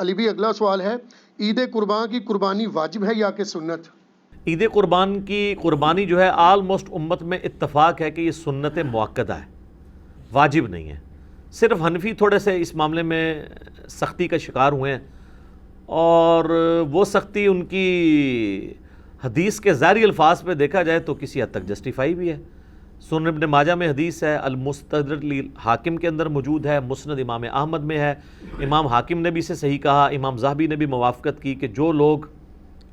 علی بھی اگلا سوال ہے، عید قربان کی قربانی واجب ہے یا کہ سنت؟ عید قربان کی قربانی جو ہے آلموسٹ امت میں اتفاق ہے کہ یہ سنت مؤکدہ ہے، واجب نہیں ہے۔ صرف حنفی تھوڑے سے اس معاملے میں سختی کا شکار ہوئے ہیں، اور وہ سختی ان کی حدیث کے ظاہری الفاظ پہ دیکھا جائے تو کسی حد تک جسٹیفائی بھی ہے۔ سنن ابن ماجہ میں حدیث ہے، المستدرک حاکم کے اندر موجود ہے، مسند امام احمد میں ہے، امام حاکم نے بھی اسے صحیح کہا، امام ذہبی نے بھی موافقت کی کہ جو لوگ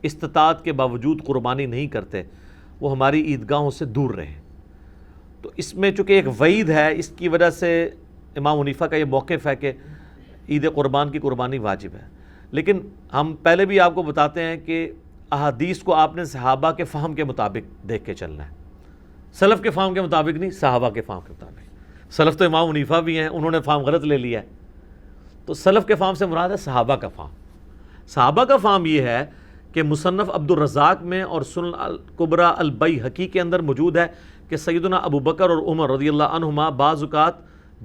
استطاعت کے باوجود قربانی نہیں کرتے وہ ہماری عیدگاہوں سے دور رہیں۔ تو اس میں چونکہ ایک وعید ہے، اس کی وجہ سے امام حنیفہ کا یہ موقف ہے کہ عید قربان کی قربانی واجب ہے۔ لیکن ہم پہلے بھی آپ کو بتاتے ہیں کہ احادیث کو آپ نے صحابہ کے فہم کے مطابق دیکھ کے چلنا ہے، سلف کے فہم کے مطابق نہیں، صحابہ کے فہم کے مطابق۔ سلف تو امام حنیفہ بھی ہیں، انہوں نے فہم غلط لے لیا ہے، تو سلف کے فہم سے مراد ہے صحابہ کا فہم۔ صحابہ کا فہم یہ ہے کہ مصنف عبد الرزاق میں اور سنن الکبریٰ البیہقی کے اندر موجود ہے کہ سیدنا ابو بکر اور عمر رضی اللہ عنہما بعض اوقات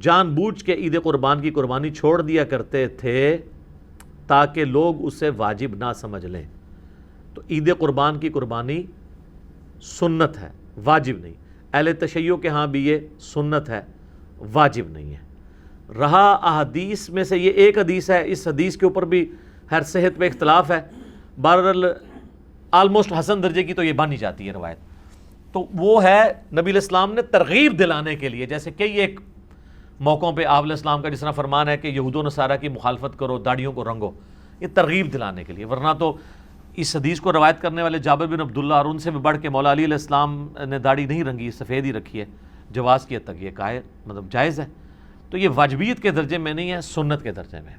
جان بوجھ کے عید قربان کی قربانی چھوڑ دیا کرتے تھے تاکہ لوگ اسے واجب نہ سمجھ لیں۔ تو عید قربان کی قربانی سنت ہے، واجب نہیں۔ اہل تشیع کے ہاں بھی یہ سنت ہے، واجب نہیں ہے۔ رہا احادیث میں سے یہ ایک حدیث ہے، اس حدیث کے اوپر بھی ہر صحت پہ اختلاف ہے، بہرحال آلموسٹ حسن درجے کی تو یہ بانی جاتی ہے روایت۔ تو وہ ہے نبی علیہ السلام نے ترغیب دلانے کے لیے، جیسے کئی ایک موقعوں پہ آپ علیہ السلام کا جس طرح فرمان ہے کہ یہود و نصارہ کی مخالفت کرو، داڑھیوں کو رنگو، یہ ترغیب دلانے کے لیے۔ ورنہ تو اس حدیث کو روایت کرنے والے جابر بن عبداللہ اور ان سے بھی بڑھ کے مولا علی علیہ السلام نے داڑھی نہیں رنگی، سفید ہی رکھی ہے، جواز کی حد تک یہ مطلب جائز ہے۔ تو یہ واجبیت کے درجے میں نہیں ہے، سنت کے درجے میں ہے۔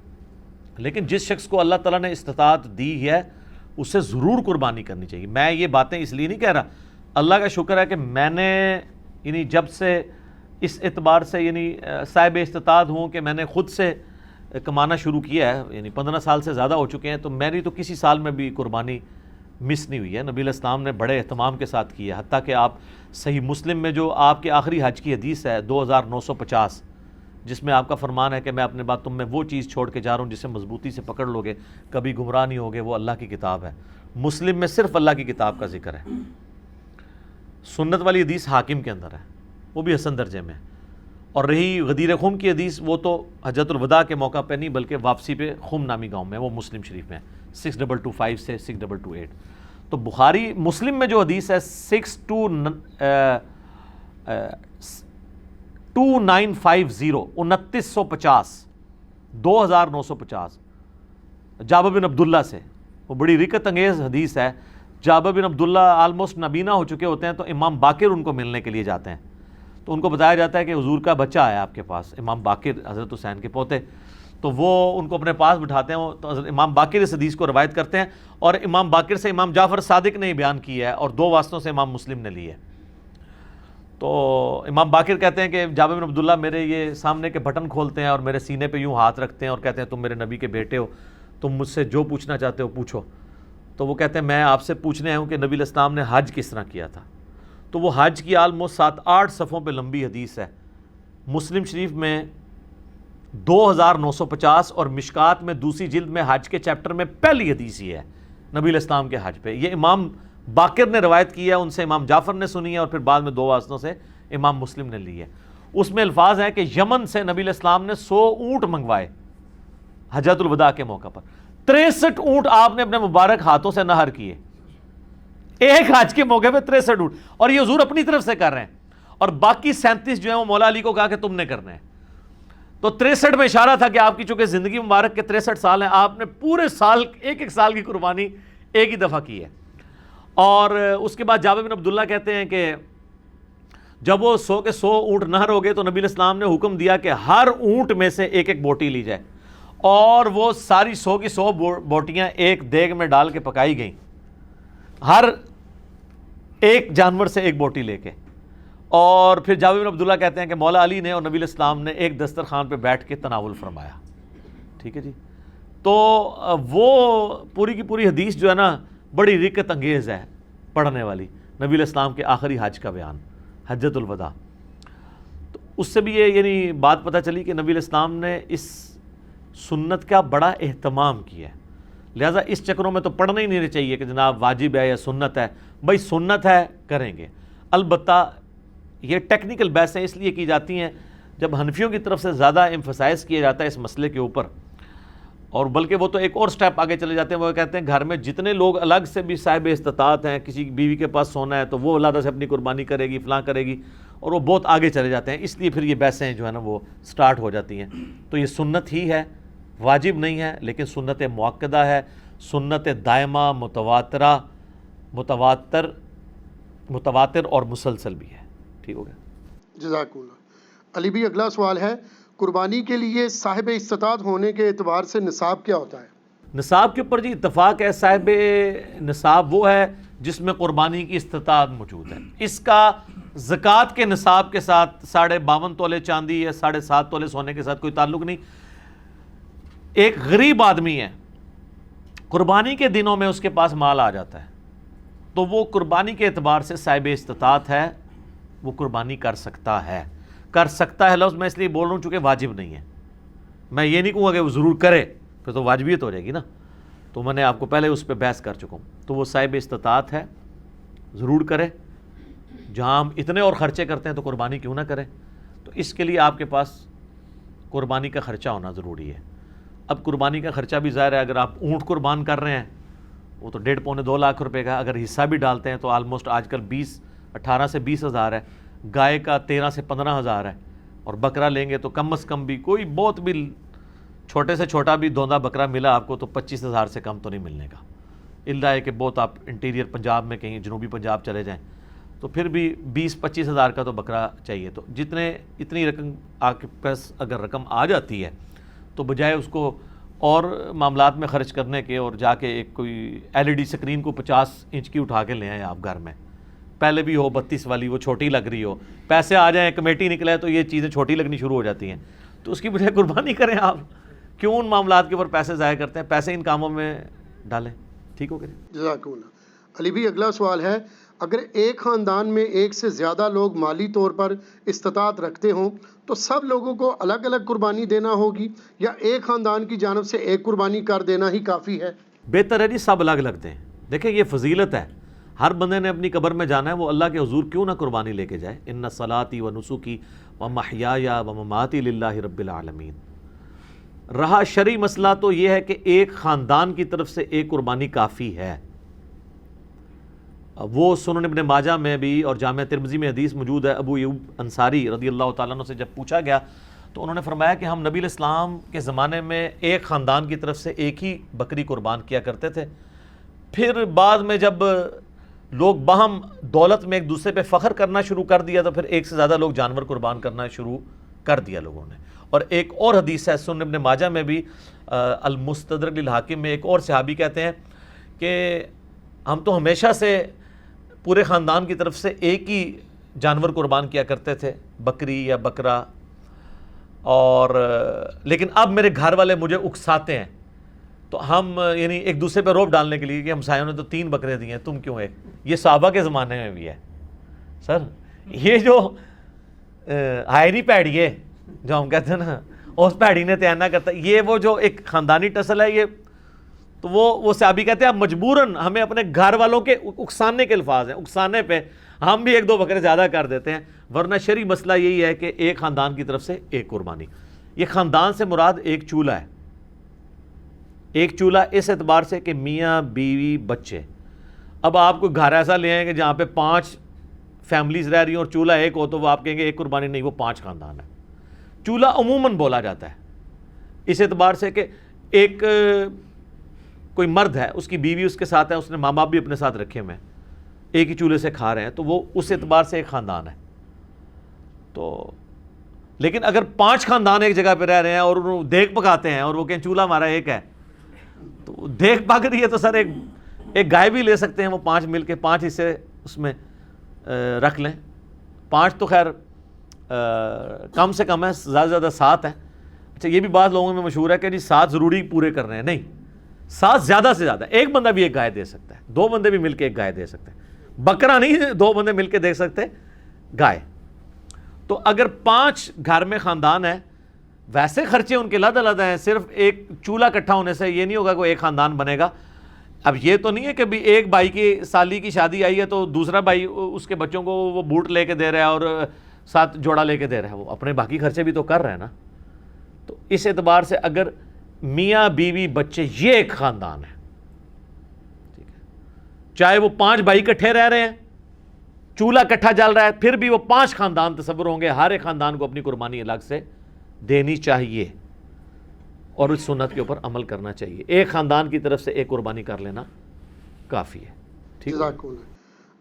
لیکن جس شخص کو اللہ تعالیٰ نے استطاعت دی ہے اسے ضرور قربانی کرنی چاہیے۔ میں یہ باتیں اس لیے نہیں کہہ رہا، اللہ کا شکر ہے کہ میں نے یعنی جب سے اس اعتبار سے یعنی صاحب استطاعت ہوں کہ میں نے خود سے کمانا شروع کیا ہے، یعنی 15 سال سے زیادہ ہو چکے ہیں، تو میری تو کسی سال میں بھی قربانی مس نہیں ہوئی ہے۔ نبی علیہ السلام نے بڑے اہتمام کے ساتھ کی ہے، حتیٰ کہ آپ صحیح مسلم میں جو آپ کے آخری حج کی حدیث ہے 2950، جس میں آپ کا فرمان ہے کہ میں اپنے بعد تم میں وہ چیز چھوڑ کے جا رہا ہوں جسے مضبوطی سے پکڑ لو گے کبھی گمراہ نہیں ہوگے، وہ اللہ کی کتاب ہے۔ مسلم میں صرف اللہ کی کتاب کا ذکر ہے۔ سنت والی حدیث حاکم کے اندر ہے، وہ بھی حسن درجے میں۔ اور رہی غدیر خم کی حدیث، وہ تو حجۃ الوداع کے موقع پہ نہیں بلکہ واپسی پہ خم نامی گاؤں میں، وہ مسلم شریف میں 6225 سے 6228۔ تو بخاری مسلم میں جو حدیث ہے 2950 2950 جابر بن عبداللہ سے، وہ بڑی رکت انگیز حدیث ہے۔ جابر بن عبداللہ آلموسٹ نابینا ہو چکے ہوتے ہیں، تو امام باقر ان کو ملنے کے لیے جاتے ہیں، تو ان کو بتایا جاتا ہے کہ حضور کا بچہ آیا آپ کے پاس، امام باقر حضرت حسین کے پوتے، تو وہ ان کو اپنے پاس بٹھاتے ہیں، تو حضرت امام باقر اس حدیث کو روایت کرتے ہیں، اور امام باقر سے امام جعفر صادق نے بیان کیا ہے، اور 2 واسطوں سے امام مسلم نے لی ہے۔ تو امام باقر کہتے ہیں کہ جابر بن عبداللہ میرے یہ سامنے کے بٹن کھولتے ہیں اور میرے سینے پہ یوں ہاتھ رکھتے ہیں اور کہتے ہیں تم میرے نبی کے بیٹے ہو، تم مجھ سے جو پوچھنا چاہتے ہو پوچھو۔ تو وہ کہتے ہیں میں آپ سے پوچھنے آیا ہوں کہ نبی علیہ السلام نے حج کس طرح کیا تھا۔ تو وہ حج کی آلموسٹ 7-8 صفحوں پہ لمبی حدیث ہے، مسلم شریف میں 2950 اور مشکات میں دوسری جلد میں حج کے چیپٹر میں پہلی حدیث ہی ہے نبی علیہ السلام کے حج پہ۔ یہ امام باقر نے روایت کی ہے، ان سے امام جعفر نے سنی ہے، اور پھر بعد میں 2 واسطوں سے امام مسلم نے لی ہے۔ اس میں الفاظ ہیں کہ یمن سے نبی علیہ السلام نے 100 اونٹ منگوائے حجۃ الوداع کے موقع پر، 63 اونٹ آپ نے اپنے مبارک ہاتھوں سے نہر کیے ایک حج کے موقع پہ، 63 اونٹ، اور یہ حضور اپنی طرف سے کر رہے ہیں، اور باقی 37 جو ہیں وہ مولا علی کو کہا کہ تم نے کرنا ہے۔ تو 63 میں اشارہ تھا کہ آپ کی چونکہ زندگی مبارک کے 63 سال ہیں، آپ نے پورے سال ایک سال کی قربانی ایک ہی دفعہ کی ہے۔ اور اس کے بعد جابر بن عبداللہ کہتے ہیں کہ جب وہ 100 کے 100 اونٹ نہر ہو گئے تو نبی علیہ السلام نے حکم دیا کہ ہر اونٹ میں سے ایک ایک بوٹی لی جائے، اور وہ ساری 100 کی 100 بوٹیاں ایک دیگ میں ڈال کے پکائی گئیں، ہر ایک جانور سے ایک بوٹی لے کے۔ اور پھر جابر بن عبداللہ کہتے ہیں کہ مولا علی نے اور نبی علیہ السلام نے ایک دسترخوان پہ بیٹھ کے تناول فرمایا۔ ٹھیک ہے جی، تو وہ پوری کی پوری حدیث جو ہے نا بڑی رکت انگیز ہے پڑھنے والی، نبی علیہ السلام کے آخری حج کا بیان، حجۃ الوداع۔ تو اس سے بھی یہ یعنی بات پتہ چلی کہ نبی علیہ السلام نے اس سنت کا بڑا اہتمام کیا ہے. لہٰذا اس چکروں میں تو پڑھنا ہی نہیں چاہیے کہ جناب واجب ہے یا سنت ہے. بھائی سنت ہے کریں گے. البتہ یہ ٹیکنیکل بحثیں اس لیے کی جاتی ہیں جب حنفیوں کی طرف سے زیادہ ایمفسائز کیا جاتا ہے اس مسئلے کے اوپر, اور بلکہ وہ تو ایک اور سٹیپ آگے چلے جاتے ہیں. وہ کہتے ہیں گھر میں جتنے لوگ الگ سے بھی صاحب استطاعت ہیں, کسی بیوی کے پاس سونا ہے تو وہ علیحدہ سے اپنی قربانی کرے گی, فلاں کرے گی, اور وہ بہت آگے چلے جاتے ہیں. اس لیے پھر یہ بحثیں جو ہے نا وہ سٹارٹ ہو جاتی ہیں. تو یہ سنت ہی ہے, واجب نہیں ہے, لیکن سنت مؤکدہ ہے, سنت دائمہ, متواتر اور مسلسل بھی ہے. ٹھیک ہو گیا, جزاک اللہ. علی بھی اگلا سوال ہے, قربانی کے لیے صاحب استطاعت ہونے کے اعتبار سے نصاب کیا ہوتا ہے؟ نصاب کے اوپر جی اتفاق ہے. صاحب نصاب وہ ہے جس میں قربانی کی استطاعت موجود ہے. اس کا زکوٰۃ کے نصاب کے ساتھ 52.5 تولے چاندی یا 7.5 تولے سونے کے ساتھ کوئی تعلق نہیں. ایک غریب آدمی ہے, قربانی کے دنوں میں اس کے پاس مال آ جاتا ہے, تو وہ قربانی کے اعتبار سے صاحب استطاعت ہے, وہ قربانی کر سکتا ہے. کر سکتا ہے لفظ میں اس لیے بول رہا ہوں چونکہ واجب نہیں ہے. میں یہ نہیں کہوں گا کہ وہ ضرور کرے, پھر تو واجبیت ہو جائے گی نا. تو میں نے آپ کو پہلے اس پہ بحث کر چکا ہوں. تو وہ صاحب استطاعت ہے, ضرور کرے. جہاں ہم اتنے اور خرچے کرتے ہیں تو قربانی کیوں نہ کریں. تو اس کے لیے آپ کے پاس قربانی کا خرچہ ہونا ضروری ہے. اب قربانی کا خرچہ بھی ظاہر ہے, اگر آپ اونٹ قربان کر رہے ہیں وہ تو 1.5-2 لاکھ روپے کا, اگر حصہ بھی ڈالتے ہیں تو آلموسٹ آج کل 18 سے 20 ہزار ہے. گائے کا 13 سے 15 ہزار ہے, اور بکرا لیں گے تو کم از کم بھی کوئی بہت بھی چھوٹے سے چھوٹا بھی دھوندا بکرا ملا آپ کو تو 25 ہزار سے کم تو نہیں ملنے کا. اللہ ہے کہ بہت آپ انٹیریئر پنجاب میں کہیں جنوبی پنجاب چلے جائیں تو پھر بھی 20-25 ہزار کا تو بکرا چاہیے. تو اتنی رقم آپ کے پاس اگر رقم آ جاتی ہے تو بجائے اس کو اور معاملات میں خرچ کرنے کے اور جا کے ایک کوئی LED سکرین کو 50 انچ کی اٹھا کے لے آئیں آپ گھر میں, پہلے بھی ہو 32 والی, وہ چھوٹی لگ رہی ہو, پیسے آ جائیں, کمیٹی نکلے تو یہ چیزیں چھوٹی لگنی شروع ہو جاتی ہیں. تو اس کی بجائے قربانی کریں آپ. کیوں ان معاملات کے اوپر پیسے ضائع کرتے ہیں؟ پیسے ان کاموں میں ڈالیں. ٹھیک ہو گیا, جزاک اللہ. علی بھی اگلا سوال ہے, اگر ایک خاندان میں ایک سے زیادہ لوگ مالی طور پر استطاعت رکھتے ہوں تو سب لوگوں کو الگ الگ قربانی دینا ہوگی, یا ایک خاندان کی جانب سے ایک قربانی کر دینا ہی کافی ہے؟ بہتر ہے جی سب الگ الگ دیں. دیکھیں یہ فضیلت ہے, ہر بندے نے اپنی قبر میں جانا ہے, وہ اللہ کے حضور کیوں نہ قربانی لے کے جائے. ان صلاتی و نسکی و محیای و مماتی للہ رب العالمین. رہا شرعی مسئلہ تو یہ ہے کہ ایک خاندان کی طرف سے ایک قربانی کافی ہے. وہ سنن ابن ماجہ میں بھی اور جامع ترمذی میں حدیث موجود ہے. ابو ایوب انصاری رضی اللہ تعالیٰ عنہ سے جب پوچھا گیا تو انہوں نے فرمایا کہ ہم نبی علیہ السلام کے زمانے میں ایک خاندان کی طرف سے ایک ہی بکری قربان کیا کرتے تھے. پھر بعد میں جب لوگ باہم دولت میں ایک دوسرے پہ فخر کرنا شروع کر دیا تو پھر ایک سے زیادہ لوگ جانور قربان کرنا شروع کر دیا لوگوں نے. اور ایک اور حدیث ہے سنن ابن ماجہ میں بھی, المستدرک للحاکم میں, ایک اور صحابی کہتے ہیں کہ ہم تو ہمیشہ سے پورے خاندان کی طرف سے ایک ہی جانور قربان کیا کرتے تھے, بکری یا بکرا, اور لیکن اب میرے گھر والے مجھے اکساتے ہیں تو ہم یعنی ایک دوسرے پہ روب ڈالنے کے لیے کہ ہمسایوں نے تو 3 بکرے دیے ہیں, تم کیوں ایک. یہ صحابہ کے زمانے میں بھی ہے سر. یہ جو ہائری پیڑی ہے جو ہم کہتے ہیں نا, اس پیڑی نے تیانہ کرتا ہے, یہ وہ جو ایک خاندانی ٹسل ہے یہ. تو وہ صحابی کہتے ہیں اب مجبوراً ہمیں اپنے گھر والوں کے اکسانے کے الفاظ ہیں, اکسانے پہ ہم بھی 1-2 بکرے زیادہ کر دیتے ہیں, ورنہ شرعی مسئلہ یہی ہے کہ ایک خاندان کی طرف سے ایک قربانی. یہ خاندان سے مراد ایک چولہا ہے. ایک چولہا اس اعتبار سے کہ میاں بیوی بچے. اب آپ کوئی گھر ایسا لے آئیں کہ جہاں پہ 5 فیملیز رہ رہی ہیں اور چولہا ایک ہو تو وہ آپ کہیں گے ایک قربانی نہیں, وہ 5 خاندان ہے. چولہا عموماً بولا جاتا ہے اس اعتبار سے کہ ایک کوئی مرد ہے, اس کی بیوی اس کے ساتھ ہے, اس نے ماں باپ بھی اپنے ساتھ رکھے ہوئے ہیں, ایک ہی چولہے سے کھا رہے ہیں, تو وہ اس اعتبار سے ایک خاندان ہے. تو لیکن اگر 5 خاندان ایک جگہ پہ رہ رہے ہیں اور انہوں دیکھ پکاتے ہیں اور وہ کہیں چولہا ہمارا ایک ہے, تو دیکھ پک رہی ہے تو سر ایک گائے بھی لے سکتے ہیں, وہ 5 مل کے 5 حصے اس میں رکھ لیں. 5 تو خیر کم سے کم ہے, زیادہ سے زیادہ 7 ہے. اچھا یہ بھی بعض لوگوں میں مشہور ہے کہ جی 7 ضروری پورے کر رہے ہیں, نہیں, 7 زیادہ سے زیادہ. ایک بندہ بھی ایک گائے دے سکتا ہے, 2 بندے بھی مل کے ایک گائے دے سکتے ہیں. بکرا نہیں 2 بندے مل کے دے سکتے, گائے. تو اگر 5 گھر میں خاندان ہے ویسے خرچے ان کے علیحدہ علیحدہ ہیں. صرف ایک چولہا اکٹھا ہونے سے یہ نہیں ہوگا کوئی ایک خاندان بنے گا. اب یہ تو نہیں ہے کہ بھی ایک بھائی کی سالی کی شادی آئی ہے تو دوسرا بھائی اس کے بچوں کو وہ بوٹ لے کے دے رہا ہے اور ساتھ جوڑا لے کے دے رہا ہے, وہ اپنے باقی خرچے بھی تو کر رہے ہیں نا. تو اس اعتبار سے اگر میاں بیوی بچے یہ ایک خاندان ہے, ٹھیک ہے, چاہے وہ 5 بھائی اکٹھے رہ رہے ہیں, چولہا اکٹھا جل رہا ہے, پھر بھی وہ 5 خاندان تصور ہوں گے. ہر ایک خاندان کو اپنی قربانی الگ سے دینی چاہیے اور اس سنت کے اوپر عمل کرنا چاہیے. ایک خاندان کی طرف سے ایک قربانی کر لینا کافی ہے. ٹھیک ہے. جزاک اللہ.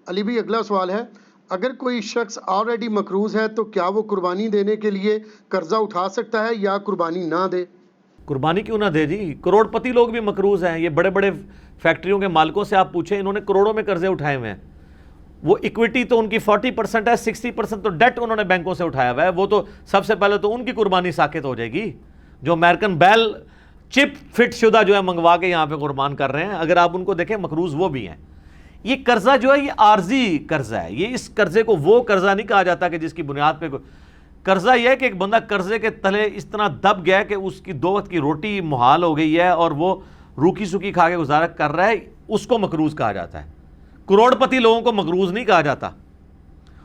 علی بھائی اگلا سوال ہے, اگر کوئی شخص آلریڈی مقروض ہے تو کیا وہ قربانی دینے کے لیے قرضہ اٹھا سکتا ہے یا قربانی نہ دے؟ قربانی کیوں نہ دے جی, کروڑ پتی لوگ بھی مقروض ہیں. یہ بڑے بڑے فیکٹریوں کے مالکوں سے آپ پوچھیں, انہوں نے کروڑوں میں قرضے اٹھائے ہوئے ہیں. وہ ایکویٹی تو ان کی 40% ہے, 60% تو ڈیٹ انہوں نے بینکوں سے اٹھایا ہوا ہے. وہ تو سب سے پہلے تو ان کی قربانی ساقط ہو جائے گی جو امریکن بیل چپ فٹ شدہ جو ہے منگوا کے یہاں پہ قربان کر رہے ہیں. اگر آپ ان کو دیکھیں مقروض وہ بھی ہیں. یہ قرضہ جو ہے یہ عارضی قرضہ ہے. یہ اس قرضے کو وہ قرضہ نہیں کہا جاتا کہ جس کی بنیاد پہ قرضہ یہ ہے کہ ایک بندہ قرضے کے تلے اس طرح دب گیا کہ اس کی 2 وقت کی روٹی محال ہو گئی ہے اور وہ روکی سوکی کھا کے گزارا کر رہا ہے, اس کو مقروض کہا جاتا ہے. کروڑ پتی لوگوں کو مقروض نہیں کہا جاتا.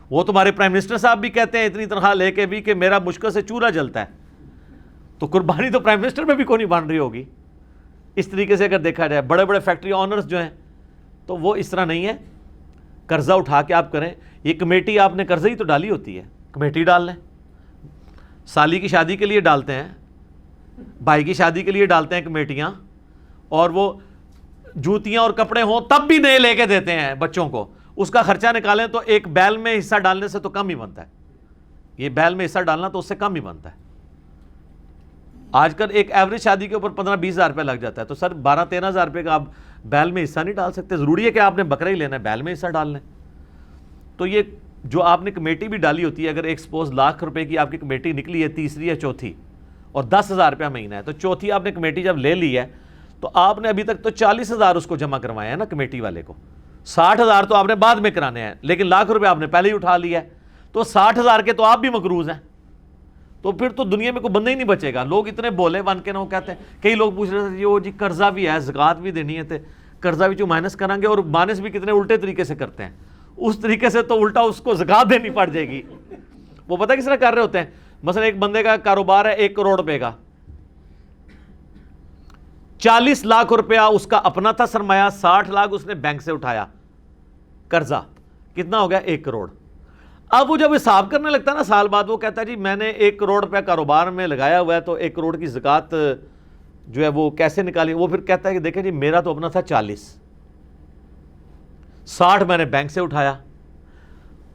وہ تمہارے پرائم منسٹر صاحب بھی کہتے ہیں اتنی تنخواہ لے کے بھی کہ میرا مشکل سے چولہا جلتا ہے. تو قربانی تو پرائم منسٹر میں بھی کوئی نہیں بن رہی ہوگی. اس طریقے سے اگر دیکھا جائے بڑے بڑے فیکٹری آنرز جو ہیں تو وہ اس طرح نہیں ہے. قرضہ اٹھا کے آپ کریں. یہ کمیٹی آپ نے قرضہ ہی تو ڈالی ہوتی ہے, کمیٹی ڈال لیں. سالی کی شادی کے لیے ڈالتے ہیں, بھائی کی شادی کے لیے ڈالتے ہیں کمیٹیاں, اور وہ جوتیاں اور کپڑے ہوں تب بھی نئے لے کے دیتے ہیں بچوں کو. اس کا خرچہ نکالیں تو ایک بیل میں حصہ ڈالنے سے تو کم ہی بنتا ہے. یہ بیل میں حصہ ڈالنا تو اس سے کم ہی بنتا ہے. آج کل ایک ایوریج شادی کے اوپر 15-20 ہزار روپے لگ جاتا ہے. تو سر 12-13 ہزار روپے کا آپ بیل میں حصہ نہیں ڈال سکتے. ضروری ہے کہ آپ نے بکرا ہی لینا ہے, بیل میں حصہ ڈال لیں. تو یہ جو آپ نے کمیٹی بھی ڈالی ہوتی ہے, اگر ایک سپوز لاکھ روپے کی آپ کی کمیٹی نکلی ہے, تیسری یا چوتھی, اور 10,000 روپیہ مہینہ ہے, تو چوتھی آپ نے کمیٹی جب لے لی ہے تو آپ نے ابھی تک تو 40,000 اس کو جمع کروائے ہیں نا کمیٹی والے کو. 60,000 تو آپ نے بعد میں کرانے ہیں, لیکن لاکھ روپے آپ نے پہلے ہی اٹھا لیا ہے. تو 60,000 کے تو آپ بھی مقروض ہیں. تو پھر تو دنیا میں کوئی بندہ ہی نہیں بچے گا. لوگ اتنے بولے بن کے نہ وہ کہتے ہیں. کئی لوگ پوچھ رہے تھے جو جی قرضہ بھی ہے, زکوٰۃ بھی دینی ہے, تو قرضہ بھی جو مائنس کریں گے, اور مائنس بھی کتنے الٹے طریقے سے کرتے ہیں. اس طریقے سے تو الٹا اس کو زکوٰۃ دینی پڑ جائے گی. وہ پتہ کس طرح کر رہے ہوتے ہیں. مثلا ایک بندے کا کاروبار ہے 1 کروڑ روپے کا, 40 لاکھ روپیہ اس کا اپنا تھا سرمایہ, 60 لاکھ اس نے بینک سے اٹھایا قرضہ, کتنا ہو گیا 1 کروڑ. اب وہ جب حساب کرنے لگتا ہے نا سال بعد, وہ کہتا ہے جی میں نے 1 کروڑ روپیہ کاروبار میں لگایا ہوا ہے, تو 1 کروڑ کی زکوٰۃ جو ہے وہ کیسے نکالی. وہ پھر کہتا ہے کہ دیکھیں جی میرا تو اپنا تھا 40, 60 میں نے بینک سے اٹھایا,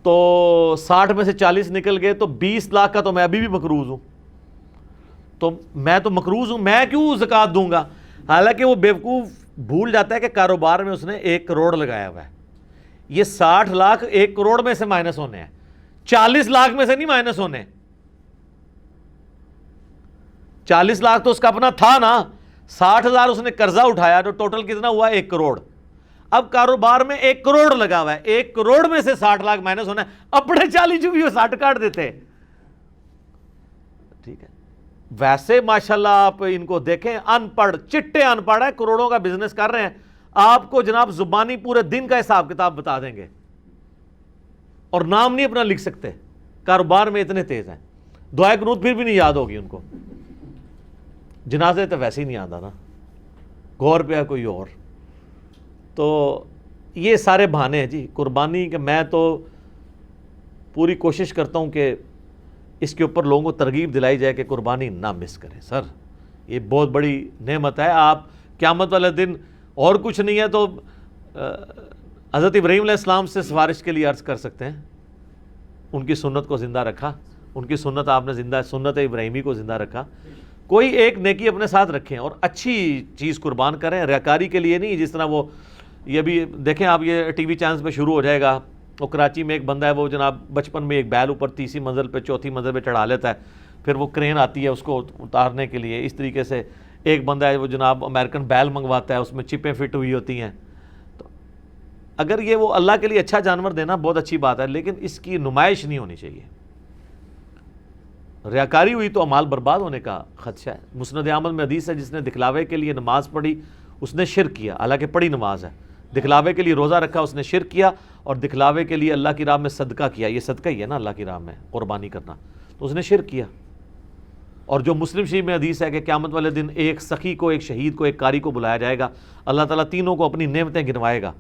تو 60 میں سے 40 نکل گئے, تو 20 لاکھ کا تو میں ابھی بھی مقروض ہوں. تو میں تو مقروض ہوں, میں کیوں زکوٰۃ دوں گا. حالانکہ وہ بیوقوف بھول جاتا ہے کہ کاروبار میں اس نے 1 کروڑ لگایا ہوا ہے. یہ 60 لاکھ 1 کروڑ میں سے مائنس ہونے ہیں, 40 لاکھ میں سے نہیں مائنس ہونے. 40 لاکھ تو اس کا اپنا تھا نا, 60,000 اس نے قرضہ اٹھایا, تو ٹوٹل کتنا ہوا 1 کروڑ. اب کاروبار میں 1 کروڑ لگا ہوا ہے, 1 کروڑ میں سے 60 لاکھ مائنس ہونا ہے. اپنے 40 جو بھی وہ 60 کاٹ دیتے. ٹھیک ہے. ویسے ماشاءاللہ آپ ان کو دیکھیں, ان پڑھ چٹے ان پڑھ ہے, کروڑوں کا بزنس کر رہے ہیں, آپ کو جناب زبانی پورے دن کا حساب کتاب بتا دیں گے, اور نام نہیں اپنا لکھ سکتے. کاروبار میں اتنے تیز ہیں. دعائے قنوت پھر بھی نہیں یاد ہوگی ان کو. جنازے تو ویسے ہی نہیں آتا نا, غور پہ ہے کوئی اور. تو یہ سارے بہانے ہیں جی قربانی کے. میں تو پوری کوشش کرتا ہوں کہ اس کے اوپر لوگوں کو ترغیب دلائی جائے کہ قربانی نہ مس کریں. سر یہ بہت بڑی نعمت ہے. آپ قیامت والے دن اور کچھ نہیں ہے تو حضرت ابراہیم علیہ السلام سے سفارش کے لیے عرض کر سکتے ہیں. ان کی سنت کو زندہ رکھا, ان کی سنت آپ نے زندہ, سنت ابراہیمی کو زندہ رکھا. کوئی ایک نیکی اپنے ساتھ رکھیں اور اچھی چیز قربان کریں, ریاکاری کے لیے نہیں. جس طرح وہ یہ بھی دیکھیں آپ, یہ ٹی وی چینلز پہ شروع ہو جائے گا. وہ کراچی میں ایک بندہ ہے, وہ جناب بچپن میں ایک بیل اوپر 30 منزل پہ 4تھی منزل پہ چڑھا لیتا ہے, پھر وہ کرین آتی ہے اس کو اتارنے کے لیے. اس طریقے سے ایک بندہ ہے وہ جناب امریکن بیل منگواتا ہے, اس میں چپیں فٹ ہوئی ہوتی ہیں. تو اگر یہ وہ اللہ کے لیے اچھا جانور دینا بہت اچھی بات ہے, لیکن اس کی نمائش نہیں ہونی چاہیے. ریاکاری ہوئی تو اعمال برباد ہونے کا خدشہ ہے۔ مسند احمد میں حدیث ہے، جس نے دکھلاوے کے لیے نماز پڑھی اس نے شرک کیا، حالانکہ پڑھی نماز ہے، دکھلاوے کے لیے روزہ رکھا اس نے شرک کیا، اور دکھلاوے کے لیے اللہ کی راہ میں صدقہ کیا، یہ صدقہ ہی ہے نا اللہ کی راہ میں قربانی کرنا، تو اس نے شرک کیا۔ اور جو مسلم شریف میں حدیث ہے کہ قیامت والے دن ایک سخی کو، ایک شہید کو، ایک قاری کو بلایا جائے گا، اللہ تعالیٰ تینوں کو اپنی نعمتیں گنوائے گا،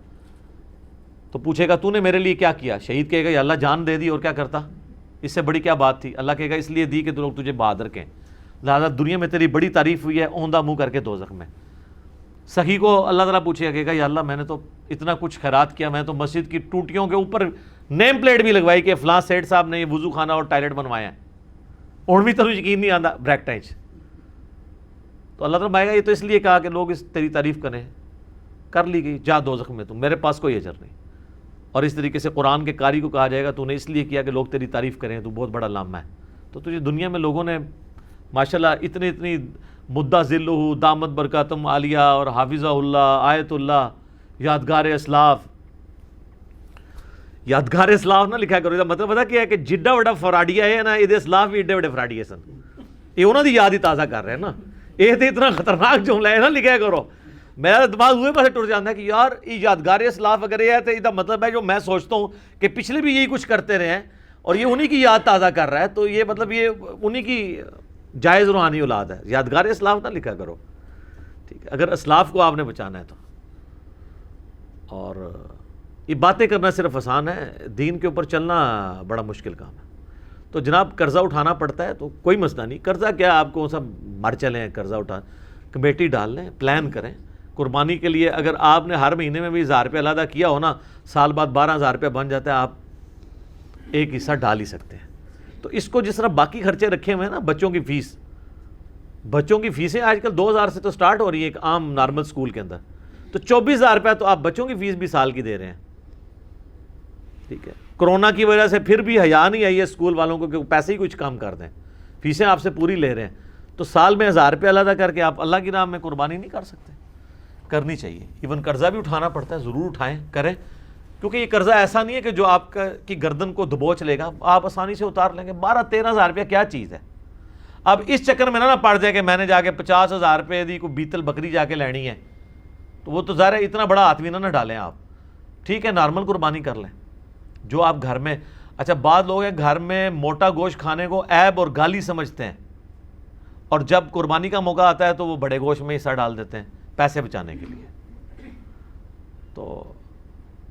تو پوچھے گا تو نے میرے لیے کیا کیا؟ شہید کہے گا یا اللہ جان دے دی، اور کیا کرتا، اس سے بڑی کیا بات تھی؟ اللہ کہے گا اس لیے دی کہ لوگ تجھے بہادر کہیں، لہٰذا دنیا میں تیری بڑی تعریف ہوئی ہے، اوندھا منہ کر کے دوزخ میں۔ سخی کو اللہ تعالیٰ پوچھے گا، کہے گا یا اللہ میں نے تو اتنا کچھ خیرات کیا، میں تو مسجد کی ٹوٹیوں کے اوپر نیم پلیٹ بھی لگوائی کہ فلاں سیٹ صاحب نے یہ وضو خانہ اور ٹائلٹ بنوایا ہے، اور بھی تو یقین نہیں آتا بریکٹائچ، تو اللہ تعالیٰ یہ تو اس لیے کہا کہ لوگ اس تیری تعریف کریں، کر لی گئی، جا دوزخ میں تم، میرے پاس کوئی اجر نہیں۔ اور اس طریقے سے قرآن کے قاری کو کہا جائے گا تو نے اس لیے کیا کہ لوگ تیری تعریف کریں، تو بہت بڑا لامہ ہے۔ تو تجھے دنیا میں لوگوں نے ماشاءاللہ اتنی مدہ ذلہ دامت برکاتم عالیہ اور حافظہ اللہ، آیت اللہ، یادگار اسلاف نہ لکھا کرو، یہ مطلب پتا کیا ہے کہ جڈا بڑا فراڈیا ہے نا، یہ اسلاف بھی ایڈے بڑے فراڈیے سن، یہ انہوں دی یاد ہی تازہ کر رہے ہیں نا، یہ تو اتنا خطرناک جملہ ہے نا لکھا کرو۔ میرا دماغ ہوئے پاسے ٹر جاتا ہے کہ یار یہ یادگار اسلاف اگر یہ ہے تو یہ مطلب ہے جو میں سوچتا ہوں کہ پچھلے بھی یہی کچھ کرتے رہے ہیں اور یہ انہی کی یاد تازہ کر رہا ہے، تو یہ مطلب یہ انہی کی جائز روحانی اولاد ہے۔ یادگار اسلاف نہ لکھا کرو، ٹھیک ہے، اگر اسلاف کو آپ نے بچانا ہے تو۔ اور یہ باتیں کرنا صرف آسان ہے، دین کے اوپر چلنا بڑا مشکل کام ہے۔ تو جناب قرضہ اٹھانا پڑتا ہے تو کوئی مسئلہ نہیں، قرضہ کیا آپ کو سب مر چلیں، قرضہ اٹھا کمیٹی ڈال لیں، پلان کریں قربانی کے لیے۔ اگر آپ نے ہر مہینے میں بھی 1000 روپے علیحدہ کیا ہو نا، سال بعد 12,000 روپے بن جاتا ہے، آپ ایک حصہ ڈال ہی سکتے ہیں۔ تو اس کو جس طرح باقی خرچے رکھے ہوئے ہیں نا، بچوں کی فیسیں آج کل 2000 سے تو سٹارٹ ہو رہی ہے ایک عام نارمل سکول کے اندر، تو 24,000 روپے تو آپ بچوں کی فیس بھی سال کی دے رہے ہیں، ٹھیک ہے۔ کرونا کی وجہ سے پھر بھی حیا نہیں آئی ہے اسکول والوں کو کہ پیسے ہی کچھ کم کر دیں، فیسیں آپ سے پوری لے رہے ہیں، تو سال میں 1000 روپے علیحدہ کر کے آپ اللہ کی راہ میں قربانی نہیں کر سکتے؟ کرنی چاہیے۔ ایون قرضہ بھی اٹھانا پڑتا ہے، ضرور اٹھائیں، کریں، کیونکہ یہ قرضہ ایسا نہیں ہے کہ جو آپ کی گردن کو دبوچ لے گا، آپ آسانی سے اتار لیں گے۔ 12-13,000 روپیہ کیا چیز ہے؟ اب اس چکر میں نہ پڑ جائے کہ میں نے جا کے 50,000 روپے دی کوئی بیتل بکری جا کے لینی ہے، تو وہ تو ظاہر ہے اتنا بڑا ہاتھ بھی نہ ڈالیں آپ، ٹھیک ہے، نارمل قربانی کر لیں جو آپ گھر میں۔ اچھا بعض لوگ ہیں گھر میں موٹا گوشت کھانے کو عیب اور گالی سمجھتے ہیں، اور جب قربانی کا موقع آتا ہے تو وہ بڑے گوشت میں حصہ ڈال دیتے ہیں پیسے بچانے کے لیے۔ تو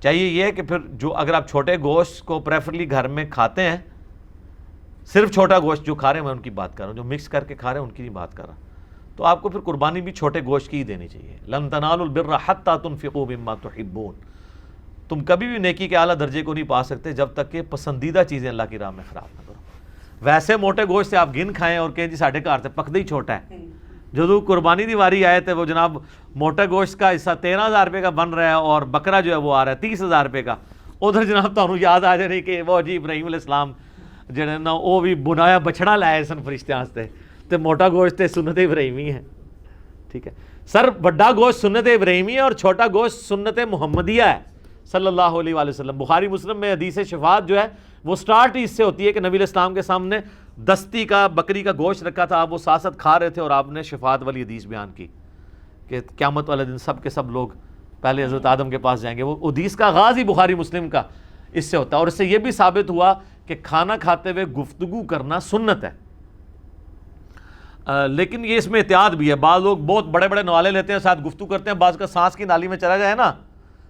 چاہیے یہ ہے کہ پھر جو اگر آپ چھوٹے گوشت کو پریفرلی گھر میں کھاتے ہیں، صرف چھوٹا گوشت جو کھا رہے ہیں، میں ان کی بات کر رہا ہوں، جو مکس کر کے کھا رہے ہیں ان کی نہیں بات کر رہا، تو آپ کو پھر قربانی بھی چھوٹے گوشت کی ہی دینی چاہیے۔ لن تنالوا البر حتی تنفقوا مما تحبون، تم کبھی بھی نیکی کے اعلیٰ درجے کو نہیں پا سکتے جب تک کہ پسندیدہ چیزیں اللہ کی راہ میں خراب نہ کرو۔ ویسے موٹے گوشت سے آپ گن کھائیں اور کہیں جی ساڑھے گھر سے پکدہ ہی چھوٹا ہے، جو قربانی دی واری آئے تھے وہ جناب موٹا گوشت کا حصہ 13,000 روپے کا بن رہا ہے اور بکرا جو ہے وہ آ رہا ہے 30,000 روپے کا، ادھر جناب تمہیں یاد آ جائے کہ وہ جی ابراہیم علیہ السلام جڑے نا وہ بھی بنایا بچڑا لائے سن فرشتے واسطے، تے موٹا گوشت تے سنت ابراہیمی ہے، ٹھیک ہے۔ سر بڑا گوشت سنت ابراہیمی ہے اور چھوٹا گوشت سنت محمدیہ ہے صلی اللہ علیہ وآلہ وسلم۔ بخاری مسلم میں حدیث شفاعت جو ہے وہ سٹارٹ ہی اس سے ہوتی ہے کہ نبی علیہ السلام کے سامنے دستی کا بکری کا گوشت رکھا تھا، آپ وہ ساتھ کھا رہے تھے اور آپ نے شفاعت والی حدیث بیان کی کہ قیامت والے دن سب کے سب لوگ پہلے حضرت آدم کے پاس جائیں گے۔ وہ حدیث کا آغاز ہی بخاری مسلم کا اس سے ہوتا ہے، اور اس سے یہ بھی ثابت ہوا کہ کھانا کھاتے ہوئے گفتگو کرنا سنت ہے، لیکن یہ اس میں احتیاط بھی ہے۔ بعض لوگ بہت بڑے بڑے نوالے لیتے ہیں، ساتھ گفتگو کرتے ہیں، بعض کا سانس کی نالی میں چلا جائے نا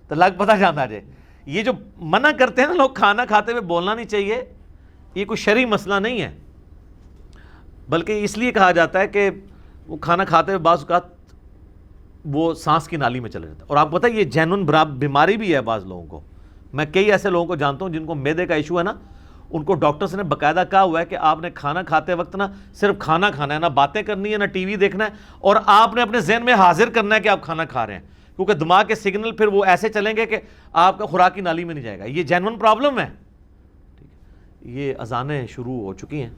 تو لگ پتہ جانا جائے۔ یہ جو منع کرتے ہیں نا لوگ کھانا کھاتے ہوئے بولنا نہیں چاہیے، یہ کوئی شرعی مسئلہ نہیں ہے، بلکہ اس لیے کہا جاتا ہے کہ وہ کھانا کھاتے ہوئے بعض اوقات وہ سانس کی نالی میں چلا جاتا ہے۔ اور آپ کو پتہ ہے یہ جینون بیماری بھی ہے بعض لوگوں کو، میں کئی ایسے لوگوں کو جانتا ہوں جن کو معدے کا ایشو ہے نا، ان کو ڈاکٹرز نے باقاعدہ کہا ہوا ہے کہ آپ نے کھانا کھاتے وقت نا صرف کھانا کھانا ہے، نہ باتیں کرنی ہے، نہ ٹی وی دیکھنا ہے، اور آپ نے اپنے ذہن میں حاضر کرنا ہے کہ آپ کھانا کھا رہے ہیں، کیونکہ دماغ کے سگنل پھر وہ ایسے چلیں گے کہ آپ کا خوراک کی نالی میں نہیں جائے گا۔ یہ جینون پرابلم ہے، یہ اذانیں شروع ہو چکی ہیں،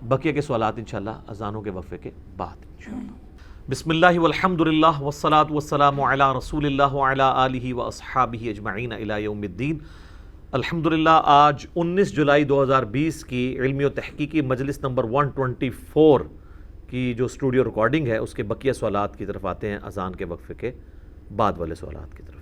بقیہ کے سوالات انشاءاللہ اذانوں کے وقفے کے بعد انشاءاللہ۔ بسم اللہ والحمد للہ والصلاة والسلام علی رسول اللہ وعلی آلہ واصحابہ اجمعین الی یوم الدین۔ الحمدللہ آج 19 جولائی 2020 کی علمی و تحقیقی مجلس نمبر 124 کی جو اسٹوڈیو ریکارڈنگ ہے اس کے بقیہ سوالات کی طرف آتے ہیں اذان کے وقفے کے بعد والے سوالات کی طرف.